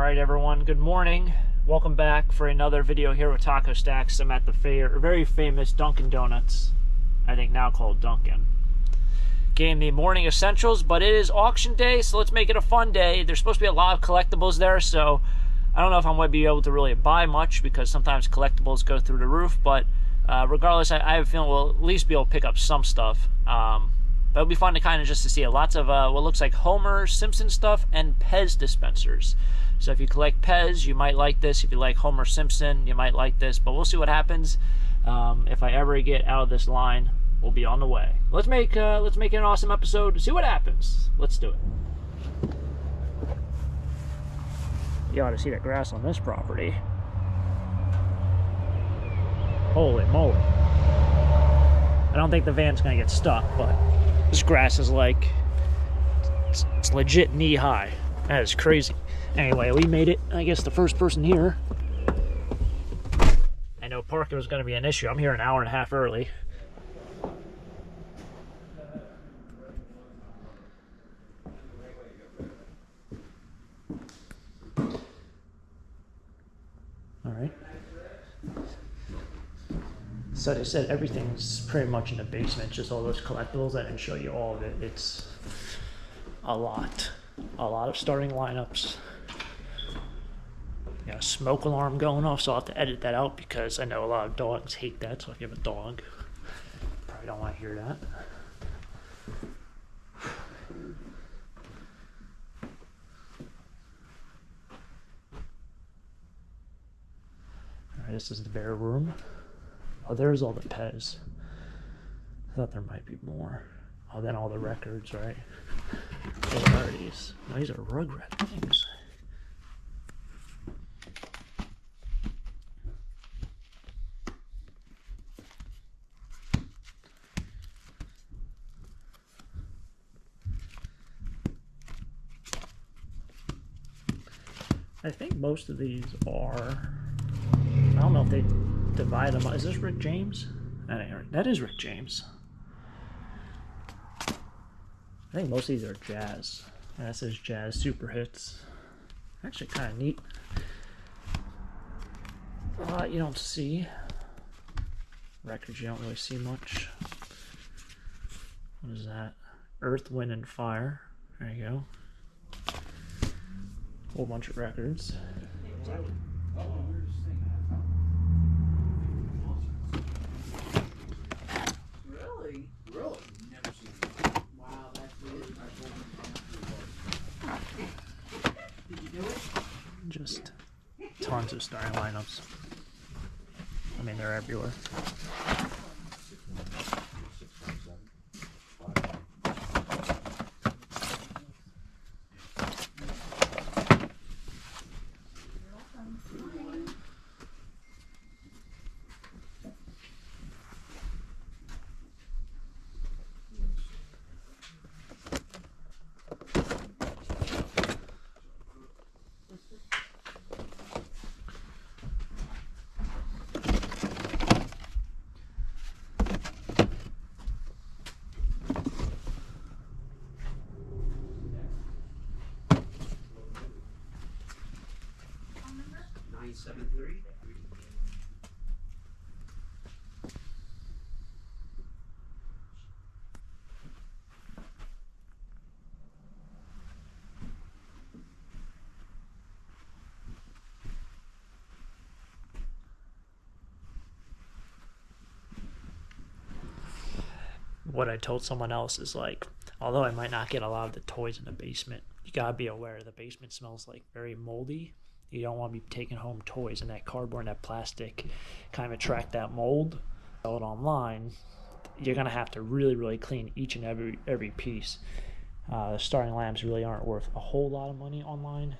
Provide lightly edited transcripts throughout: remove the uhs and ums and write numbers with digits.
Alright everyone, good morning. Welcome back for another video here with Taco Stacks. I'm at the very famous Dunkin' Donuts, I think now called Dunkin'. Getting the morning essentials, but it is auction day, so let's make it a fun day. There's supposed to be a lot of collectibles there, so I don't know if I'm going to be able to really buy much because sometimes collectibles go through the roof, but regardless, I have a feeling we'll at least be able to pick up some stuff. But it'll be fun to kind of just to see lots of what looks like Homer Simpson stuff and Pez dispensers. So if you collect Pez, you might like this. If you like Homer Simpson, you might like this. But we'll see what happens. If I ever get out of this line, we'll be on the way. Let's make it an awesome episode. See what happens. Let's do it. You ought to see the grass on this property. Holy moly. I don't think the van's gonna get stuck, but this grass is like, it's legit knee high. That is crazy. Anyway, we made it. I guess the first person here. I know parking was gonna be an issue. I'm here an hour and a half early. All right. So they said everything's pretty much in the basement, just all those collectibles. I didn't show you all of it. It's a lot of starting lineups. Got a smoke alarm going off, so I'll have to edit that out because I know a lot of dogs hate that. So if you have a dog, probably don't want to hear that. All right, this is the bare room. Oh, there's all the Pez. I thought there might be more. Oh, then all the records, right? What are these? Oh, these are Rugrat things. I think most of these are... I don't know if they divide them up. Is this Rick James? That is Rick James. I think most of these are jazz. Yeah, that says jazz super hits. Actually kind of neat. You don't see records, you don't really see much. What is that? Earth, Wind, and Fire. There you go. Whole bunch of records. Just tons of starting lineups. I mean, they're everywhere. What I told someone else is like, although I might not get a lot of the toys in the basement, you gotta be aware the basement smells like very moldy. You don't want to be taking home toys, and that cardboard and that plastic kind of attract that mold. Sell it online, you're gonna have to really clean each and every piece. The starting lamps really aren't worth a whole lot of money online.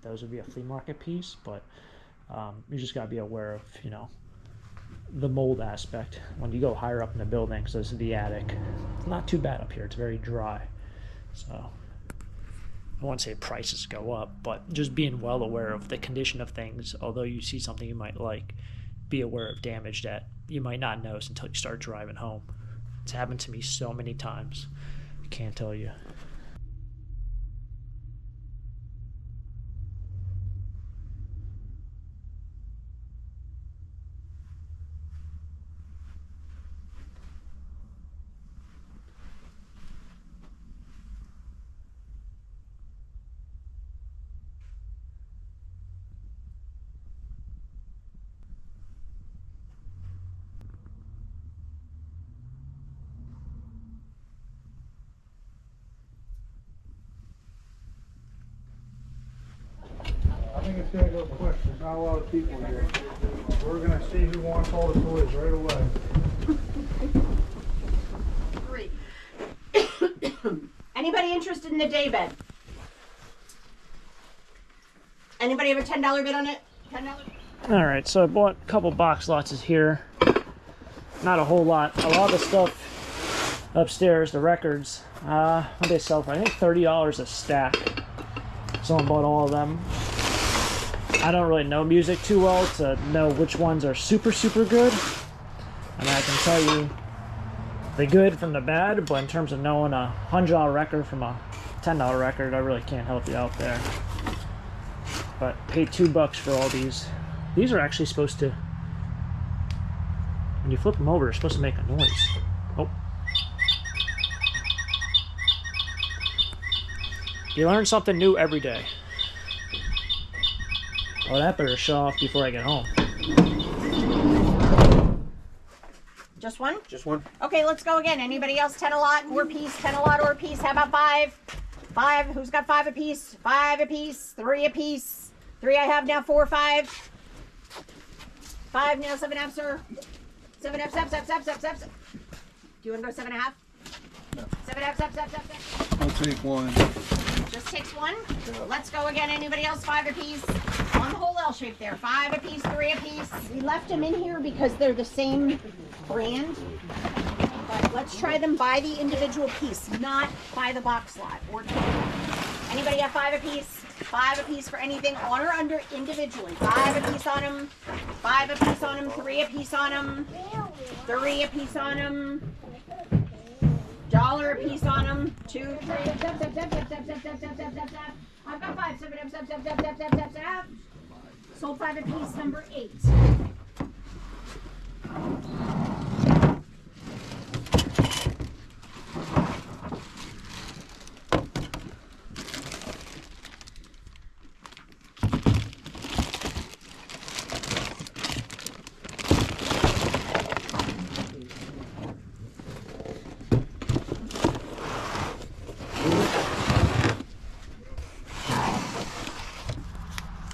Those would be a flea market piece, but you just gotta be aware of, you know, the mold aspect when you go higher up in the building. So this is the attic. It's not too bad up here. It's very dry. So I won't say prices go up, but just being well aware of the condition of things. Although you see something you might like, be aware of damage that you might not notice until you start driving home. It's happened to me so many times. I can't tell you. it's gonna go quick. There's not a lot of people here. We're gonna see who wants all the toys right away. Anybody interested in the day bed? Anybody have a $10 bid on it? $10? All right, so I bought a couple box lots here. Not a whole lot. A lot of the stuff upstairs, the records, what did they sell for? I think $30 a stack. Someone bought all of them. I don't really know music too well to know which ones are super, super good. I mean, I can tell you the good from the bad, but in terms of knowing a $100 record from a $10 record, I really can't help you out there. But paid $2 for all these. These are actually supposed to, when you flip them over, they're supposed to make a noise. Oh. You learn something new every day. Oh, that better shut off before I get home. Just one? Just one. Okay, let's go again. Anybody else? 10 a lot or a piece? 10 a lot or a piece? How about 5? 5. Who's got 5 a piece? 5 a piece. 3 a piece. 3 I have now. 4, 5. 5 now. 7.5, sir. 7.5, step. Do you want to go 7.5? No. 7.5, step. I'll take one. Just takes one. Let's go again. Anybody else? 5 a piece. On the whole L shape there. 5 a piece, 3 a piece. We left them in here because they're the same brand. But let's try them by the individual piece, not by the box lot. Or anybody have 5 a piece? 5 a piece for anything on or under individually. 5 a piece on them. 5 a piece on them. 3 a piece on them. 3 a piece on them. $1 a piece on them. 2, 3. I've got 5. 7. Sold 5 a piece. Number 8.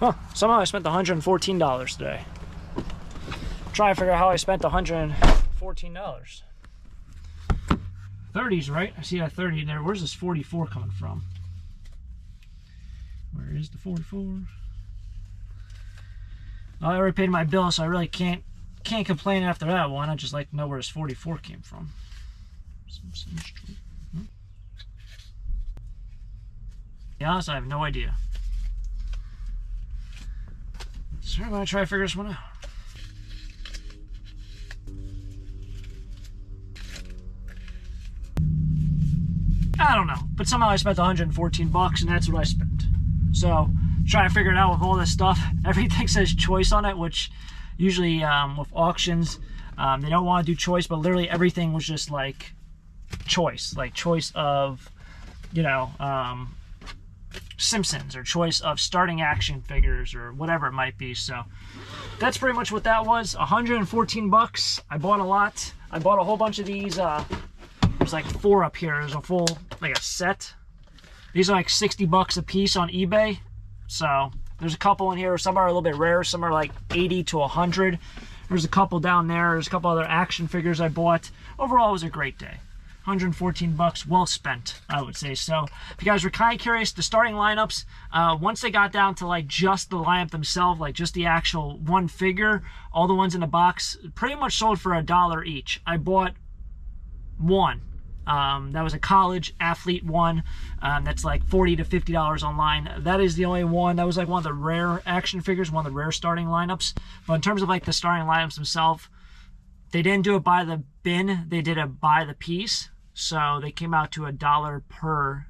Huh, somehow I spent $114 today. Trying to figure out how I spent $114. 30s, right? I see that 30 in there. Where's this 44 coming from? Where is the 44? Well, I already paid my bill, so I really can't complain after that one. I'd just like to know where this 44 came from. To be honest, I have no idea. So I'm gonna try to figure this one out. I don't know, but somehow I spent $114 and that's what I spent. So try to figure it out with all this stuff. Everything says choice on it, which usually with auctions they don't want to do choice, but literally everything was just like choice of, you know, Simpsons, or choice of starting action figures, or whatever it might be. So that's pretty much what that was. $114. I bought a lot. I bought a whole bunch of these. There's like 4 up here. There's a full, like a set. These are like $60 a piece on eBay. So there's a couple in here. Some are a little bit rare. Some are like 80 to 100. There's a couple down there. There's a couple other action figures I bought. Overall, it was a great day. $114 well spent, I would say. So if you guys were kind of curious, the starting lineups, once they got down to like just the lineup themselves, like just the actual one figure, all the ones in the box pretty much sold for $1 each. I bought one. That was a college athlete one. That's like $40 to $50 online. That is the only one. That was like one of the rare action figures, one of the rare starting lineups. But in terms of like the starting lineups themselves, they didn't do it by the bin, they did it by the piece. So they came out to $1 per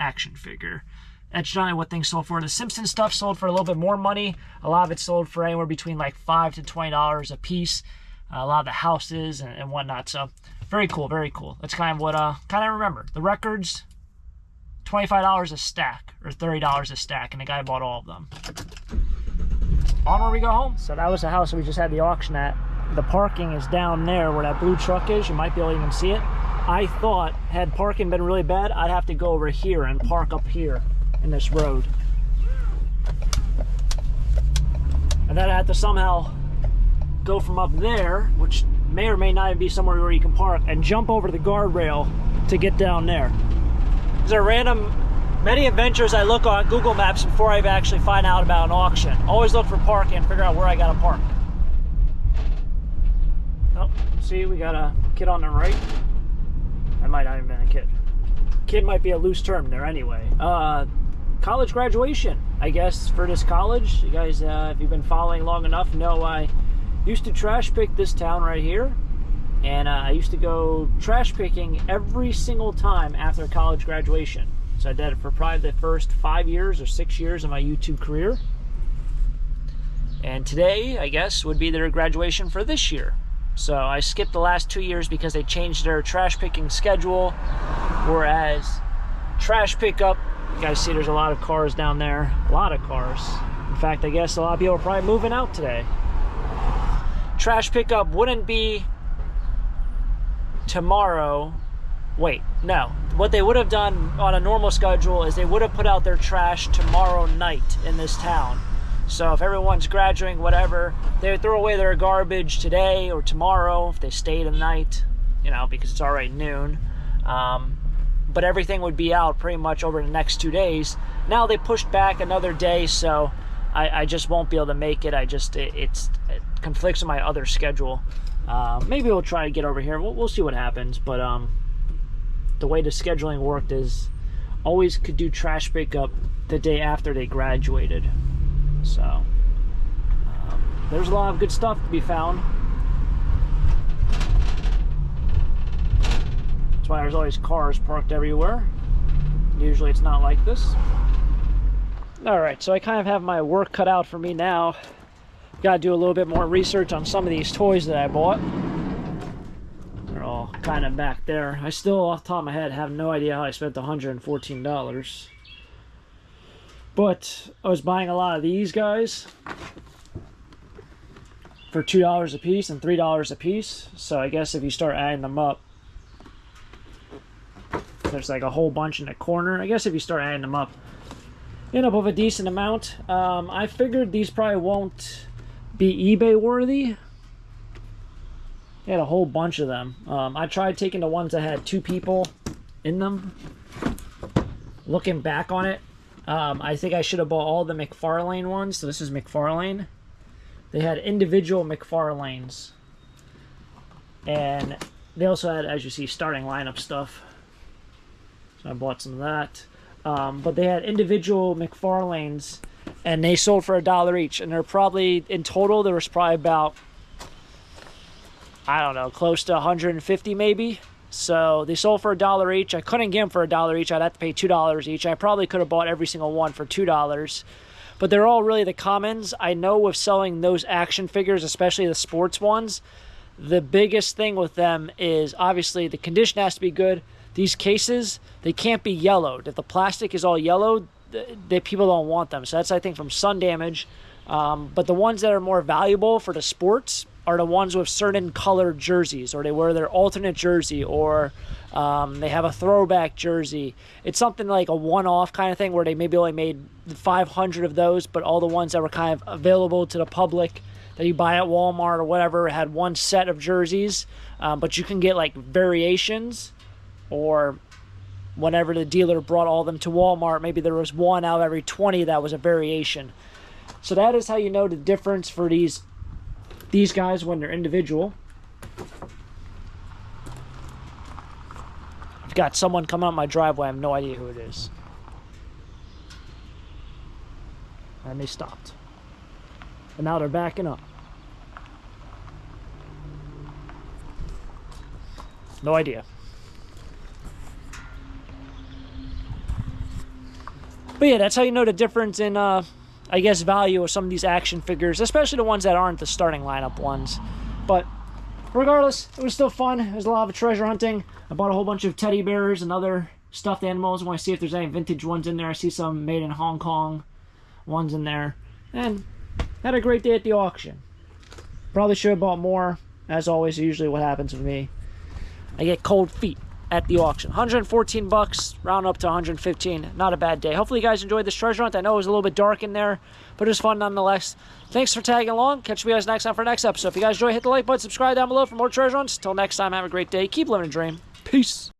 action figure. That's generally what things sold for. The Simpsons stuff sold for a little bit more money. A lot of it sold for anywhere between like $5 to $20 a piece. A lot of the houses and whatnot. So very cool, very cool. That's kind of what kind of remember. The records, $25 a stack or $30 a stack, and the guy bought all of them. Onward we go home. So that was the house we just had the auction at. The parking is down there where that blue truck is. You might be able to even see it. I thought, had parking been really bad, I'd have to go over here and park up here in this road. have to somehow go from up there, which may or may not be somewhere where you can park, and jump over the guardrail to get down there. These are many adventures I look on Google Maps before I actually find out about an auction. Always look for parking and figure out where I gotta park. Oh, see, we got a kid on the right. That might not even been a kid. Kid might be a loose term there anyway. College graduation, I guess, for this college. You guys, if you've been following long enough, know I used to trash pick this town right here. And I used to go trash picking every single time after college graduation. So I did it for probably the first 5 years or 6 years of my YouTube career. And today, I guess, would be their graduation for this year. So I skipped the last 2 years because they changed their trash picking schedule. Whereas trash pickup, you guys see there's a lot of cars down there. A lot of cars. In fact, I guess a lot of people are probably moving out today. Trash pickup wouldn't be tomorrow. Wait, no. What they would have done on a normal schedule is they would have put out their trash tomorrow night in this town. So if everyone's graduating, whatever, they would throw away their garbage today or tomorrow if they stayed the night, you know, because it's already noon. But everything would be out pretty much over the next 2 days. Now they pushed back another day, so I just won't be able to make it. It conflicts with my other schedule. Maybe we'll try to get over here. We'll see what happens. But the way the scheduling worked is always could do trash pickup the day after they graduated. So there's a lot of good stuff to be found. That's why there's always cars parked everywhere. Usually it's not like this. Alright, so I kind of have my work cut out for me now. Gotta do a little bit more research on some of these toys that I bought. They're all kind of back there. I still, off the top of my head, have no idea how I spent $114. But I was buying a lot of these guys for $2 a piece and $3 a piece. So I guess if you start adding them up, there's like a whole bunch in the corner. I guess if you start adding them up, you end up with a decent amount. I figured these probably won't be eBay worthy. They had a whole bunch of them. I tried taking the ones that had 2 people in them. Looking back on it, I think I should have bought all the McFarlane ones. So this is McFarlane. They had individual McFarlanes. And they also had, as you see, starting lineup stuff. So I bought some of that. But they had individual McFarlanes, and they sold for $1 each. And they're probably, in total, there was probably about, I don't know, close to 150 maybe. So they sold for $1 each. I couldn't get them for $1 each. I'd have to pay $2 each. I probably could have bought every single one for $2. But they're all really the commons. I know with selling those action figures, especially the sports ones, the biggest thing with them is obviously the condition has to be good. These cases, they can't be yellowed. If the plastic is all yellowed, people don't want them. So that's, I think, from sun damage. But the ones that are more valuable for the sports are the ones with certain colored jerseys, or they wear their alternate jersey, or they have a throwback jersey. It's something like a one-off kind of thing where they maybe only made 500 of those, but all the ones that were kind of available to the public that you buy at Walmart or whatever had one set of jerseys. But you can get like variations, or whenever the dealer brought all of them to Walmart, maybe there was one out of every 20 that was a variation. So that is how you know the difference for these guys when they're individual. I've got someone coming up my driveway. I have no idea who it is. And they stopped. And now they're backing up. No idea. But yeah, that's how you know the difference in, I guess, value of some of these action figures, especially the ones that aren't the starting lineup ones. But regardless, it was still fun. It was a lot of treasure hunting. I bought a whole bunch of teddy bears and other stuffed animals. I want to see if there's any vintage ones in there. I see some made in Hong Kong ones in there. And had a great day at the auction. Probably should have bought more. As always, usually what happens with me, I get cold feet. at the auction. 114 bucks, round up to 115. Not a bad day. Hopefully you guys enjoyed this treasure hunt. I know it was a little bit dark in there, but it was fun nonetheless. Thanks for tagging along. Catch you guys next time for the next episode. If you guys enjoy, hit the like button, subscribe down below for more treasure hunts. Till next time, have a great day. Keep living a dream. Peace.